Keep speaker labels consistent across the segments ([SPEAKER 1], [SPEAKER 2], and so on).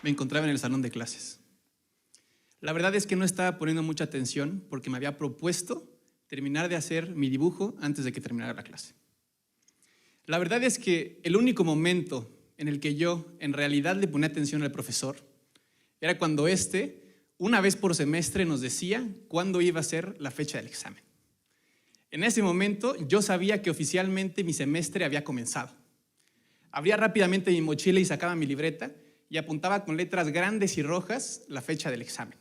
[SPEAKER 1] me encontraba en el salón de clases. La verdad es que no estaba poniendo mucha atención porque me había propuesto terminar de hacer mi dibujo antes de que terminara la clase. La verdad es que el único momento en el que yo en realidad le ponía atención al profesor era cuando una vez por semestre, nos decía cuándo iba a ser la fecha del examen. En ese momento yo sabía que oficialmente mi semestre había comenzado. Abría rápidamente mi mochila y sacaba mi libreta y apuntaba con letras grandes y rojas la fecha del examen.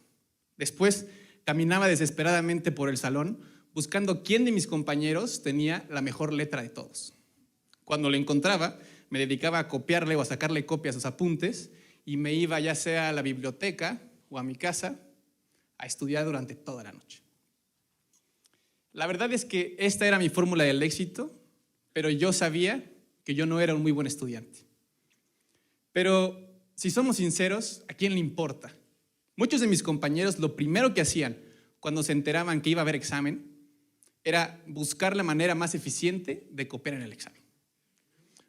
[SPEAKER 1] Después caminaba desesperadamente por el salón buscando quién de mis compañeros tenía la mejor letra de todos. Cuando lo encontraba, me dedicaba a copiarle o a sacarle copia a sus apuntes y me iba ya sea a la biblioteca o a mi casa a estudiar durante toda la noche. La verdad es que esta era mi fórmula del éxito, pero yo sabía que yo no era un muy buen estudiante. Pero si somos sinceros, ¿a quién le importa? Muchos de mis compañeros lo primero que hacían cuando se enteraban que iba a haber examen era buscar la manera más eficiente de copiar en el examen.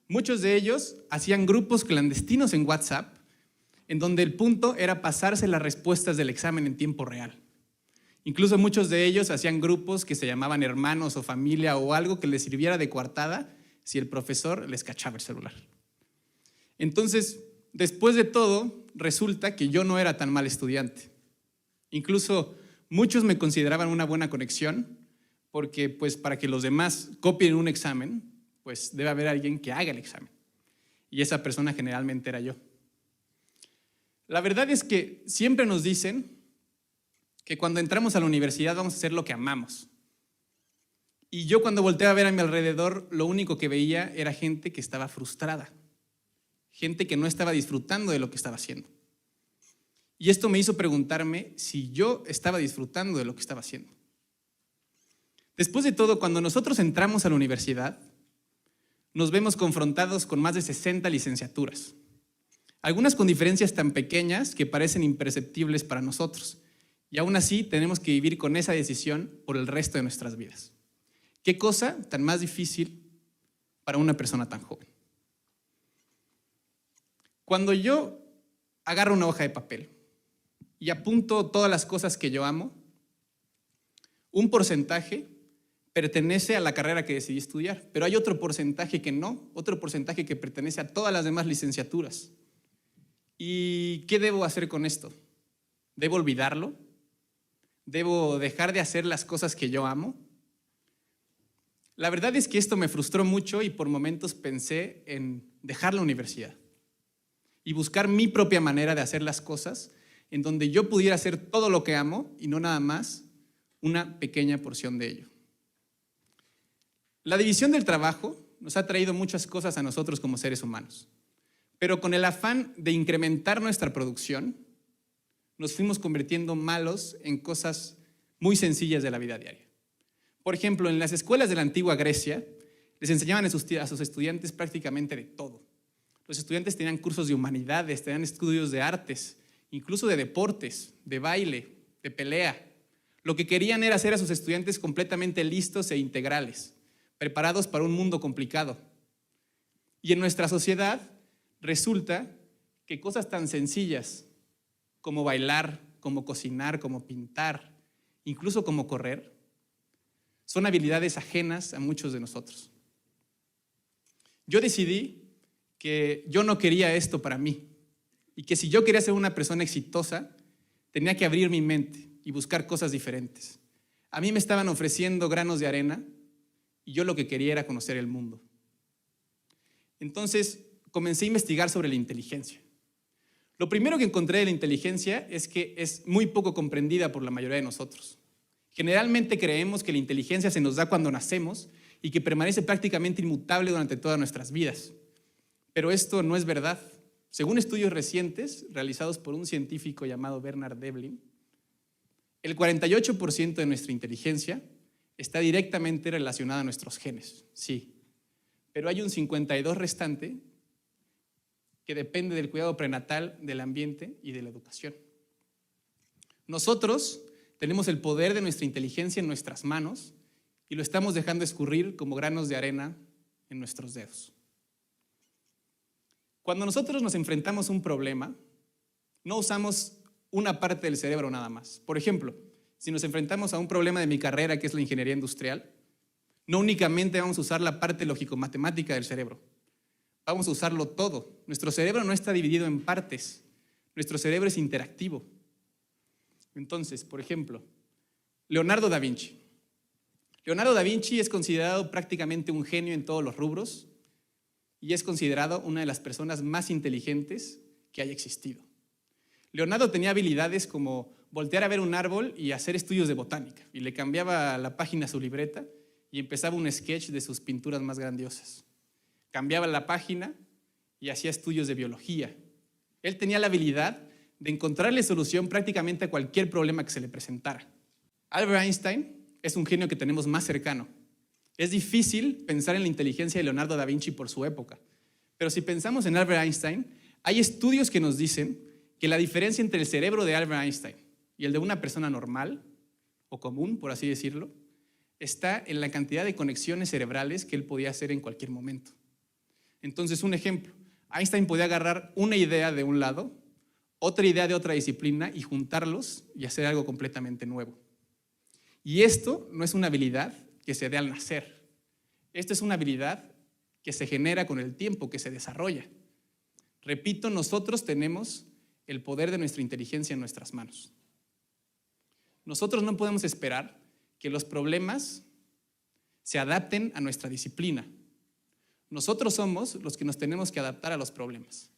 [SPEAKER 1] Muchos de ellos hacían grupos clandestinos en WhatsApp en donde el punto era pasarse las respuestas del examen en tiempo real. Incluso muchos de ellos hacían grupos que se llamaban hermanos o familia o algo que les sirviera de coartada si el profesor les cachaba el celular. Entonces, después de todo, resulta que yo no era tan mal estudiante. Incluso muchos me consideraban una buena conexión porque pues, para que los demás copien un examen, pues debe haber alguien que haga el examen. Y esa persona generalmente era yo. La verdad es que siempre nos dicen que cuando entramos a la universidad vamos a hacer lo que amamos. Y yo cuando volteaba a ver a mi alrededor, lo único que veía era gente que estaba frustrada, gente que no estaba disfrutando de lo que estaba haciendo. Y esto me hizo preguntarme si yo estaba disfrutando de lo que estaba haciendo. Después de todo, cuando nosotros entramos a la universidad, nos vemos confrontados con más de 60 licenciaturas. Algunas con diferencias tan pequeñas que parecen imperceptibles para nosotros. Y aún así tenemos que vivir con esa decisión por el resto de nuestras vidas. ¿Qué cosa tan más difícil para una persona tan joven? Cuando yo agarro una hoja de papel y apunto todas las cosas que yo amo, un porcentaje pertenece a la carrera que decidí estudiar, pero hay otro porcentaje que no, otro porcentaje que pertenece a todas las demás licenciaturas. ¿Y qué debo hacer con esto? ¿Debo olvidarlo? ¿Debo dejar de hacer las cosas que yo amo? La verdad es que esto me frustró mucho y por momentos pensé en dejar la universidad y buscar mi propia manera de hacer las cosas en donde yo pudiera hacer todo lo que amo y no nada más una pequeña porción de ello. La división del trabajo nos ha traído muchas cosas a nosotros como seres humanos, pero con el afán de incrementar nuestra producción, nos fuimos convirtiendo malos en cosas muy sencillas de la vida diaria. Por ejemplo, en las escuelas de la antigua Grecia, les enseñaban a sus estudiantes prácticamente de todo. Los estudiantes tenían cursos de humanidades, tenían estudios de artes, incluso de deportes, de baile, de pelea. Lo que querían era hacer a sus estudiantes completamente listos e integrales, preparados para un mundo complicado. Y en nuestra sociedad resulta que cosas tan sencillas como bailar, como cocinar, como pintar, incluso como correr, son habilidades ajenas a muchos de nosotros. Yo decidí que yo no quería esto para mí y que si yo quería ser una persona exitosa, tenía que abrir mi mente y buscar cosas diferentes. A mí me estaban ofreciendo granos de arena y yo lo que quería era conocer el mundo. Entonces comencé a investigar sobre la inteligencia. Lo primero que encontré de la inteligencia es que es muy poco comprendida por la mayoría de nosotros. Generalmente creemos que la inteligencia se nos da cuando nacemos y que permanece prácticamente inmutable durante todas nuestras vidas. Pero esto no es verdad. Según estudios recientes realizados por un científico llamado Bernard Devlin, el 48% de nuestra inteligencia está directamente relacionada a nuestros genes, sí. Pero hay un 52% restante que depende del cuidado prenatal, del ambiente y de la educación. Nosotros tenemos el poder de nuestra inteligencia en nuestras manos y lo estamos dejando escurrir como granos de arena en nuestros dedos. Cuando nosotros nos enfrentamos a un problema, no usamos una parte del cerebro nada más. Por ejemplo, si nos enfrentamos a un problema de mi carrera, que es la ingeniería industrial, no únicamente vamos a usar la parte lógico-matemática del cerebro, vamos a usarlo todo. Nuestro cerebro no está dividido en partes, nuestro cerebro es interactivo. Entonces, por ejemplo, Leonardo da Vinci. Leonardo da Vinci es considerado prácticamente un genio en todos los rubros y es considerado una de las personas más inteligentes que haya existido. Leonardo tenía habilidades como voltear a ver un árbol y hacer estudios de botánica, y le cambiaba la página a su libreta y empezaba un sketch de sus pinturas más grandiosas. Cambiaba la página y hacía estudios de biología. Él tenía la habilidad de encontrarle solución prácticamente a cualquier problema que se le presentara. Albert Einstein es un genio que tenemos más cercano. Es difícil pensar en la inteligencia de Leonardo da Vinci por su época, pero si pensamos en Albert Einstein, hay estudios que nos dicen que la diferencia entre el cerebro de Albert Einstein y el de una persona normal, o común, por así decirlo, está en la cantidad de conexiones cerebrales que él podía hacer en cualquier momento. Entonces, un ejemplo, Einstein podía agarrar una idea de un lado, otra idea de otra disciplina y juntarlos y hacer algo completamente nuevo. Y esto no es una habilidad que se dé al nacer. Esto es una habilidad que se genera con el tiempo, que se desarrolla. Repito, nosotros tenemos el poder de nuestra inteligencia en nuestras manos. Nosotros no podemos esperar que los problemas se adapten a nuestra disciplina. Nosotros somos los que nos tenemos que adaptar a los problemas.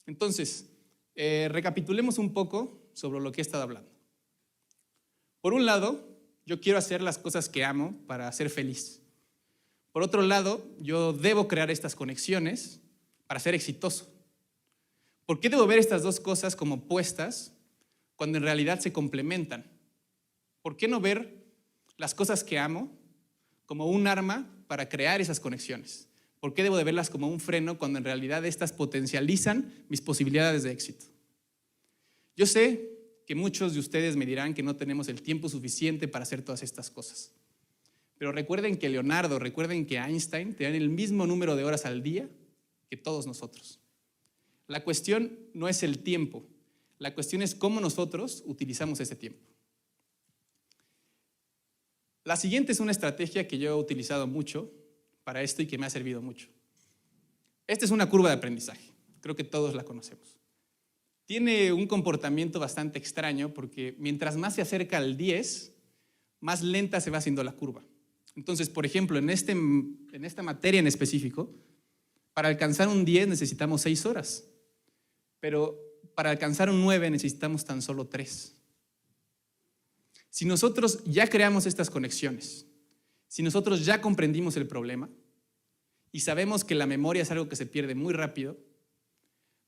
[SPEAKER 1] Entonces, recapitulemos un poco sobre lo que he estado hablando. Por un lado, yo quiero hacer las cosas que amo para ser feliz. Por otro lado, yo debo crear estas conexiones para ser exitoso. ¿Por qué debo ver estas dos cosas como opuestas cuando en realidad se complementan? ¿Por qué no ver las cosas que amo como un arma para crear esas conexiones? ¿Por qué debo de verlas como un freno cuando en realidad estas potencializan mis posibilidades de éxito? Yo sé que muchos de ustedes me dirán que no tenemos el tiempo suficiente para hacer todas estas cosas. Pero recuerden que Leonardo, recuerden que Einstein tenían el mismo número de horas al día que todos nosotros. La cuestión no es el tiempo, la cuestión es cómo nosotros utilizamos ese tiempo. La siguiente es una estrategia que yo he utilizado mucho para esto y que me ha servido mucho. Esta es una curva de aprendizaje, creo que todos la conocemos. Tiene un comportamiento bastante extraño porque mientras más se acerca al 10, más lenta se va haciendo la curva. Entonces, por ejemplo, en esta materia en específico, para alcanzar un 10 necesitamos 6 horas, pero para alcanzar un 9 necesitamos tan solo 3. Si nosotros ya creamos estas conexiones, si nosotros ya comprendimos el problema y sabemos que la memoria es algo que se pierde muy rápido,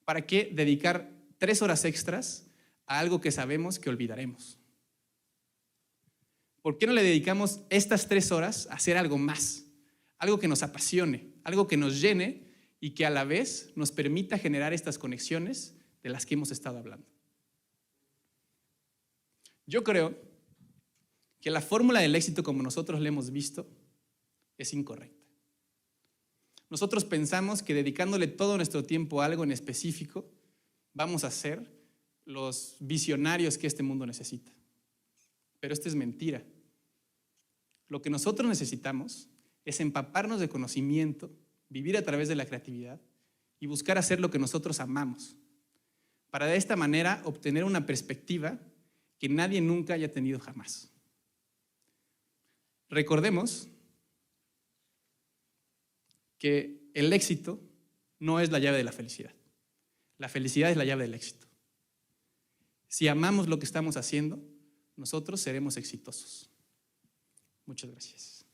[SPEAKER 1] ¿para qué dedicar 3 horas extras a algo que sabemos que olvidaremos? ¿Por qué no le dedicamos estas 3 horas a hacer algo más? Algo que nos apasione, algo que nos llene y que a la vez nos permita generar estas conexiones de las que hemos estado hablando. Yo creo que la fórmula del éxito como nosotros la hemos visto es incorrecta. Nosotros pensamos que dedicándole todo nuestro tiempo a algo en específico vamos a ser los visionarios que este mundo necesita. Pero esto es mentira. Lo que nosotros necesitamos es empaparnos de conocimiento, vivir a través de la creatividad y buscar hacer lo que nosotros amamos, para de esta manera obtener una perspectiva que nadie nunca haya tenido jamás. Recordemos que el éxito no es la llave de la felicidad. La felicidad es la llave del éxito. Si amamos lo que estamos haciendo, nosotros seremos exitosos. Muchas gracias.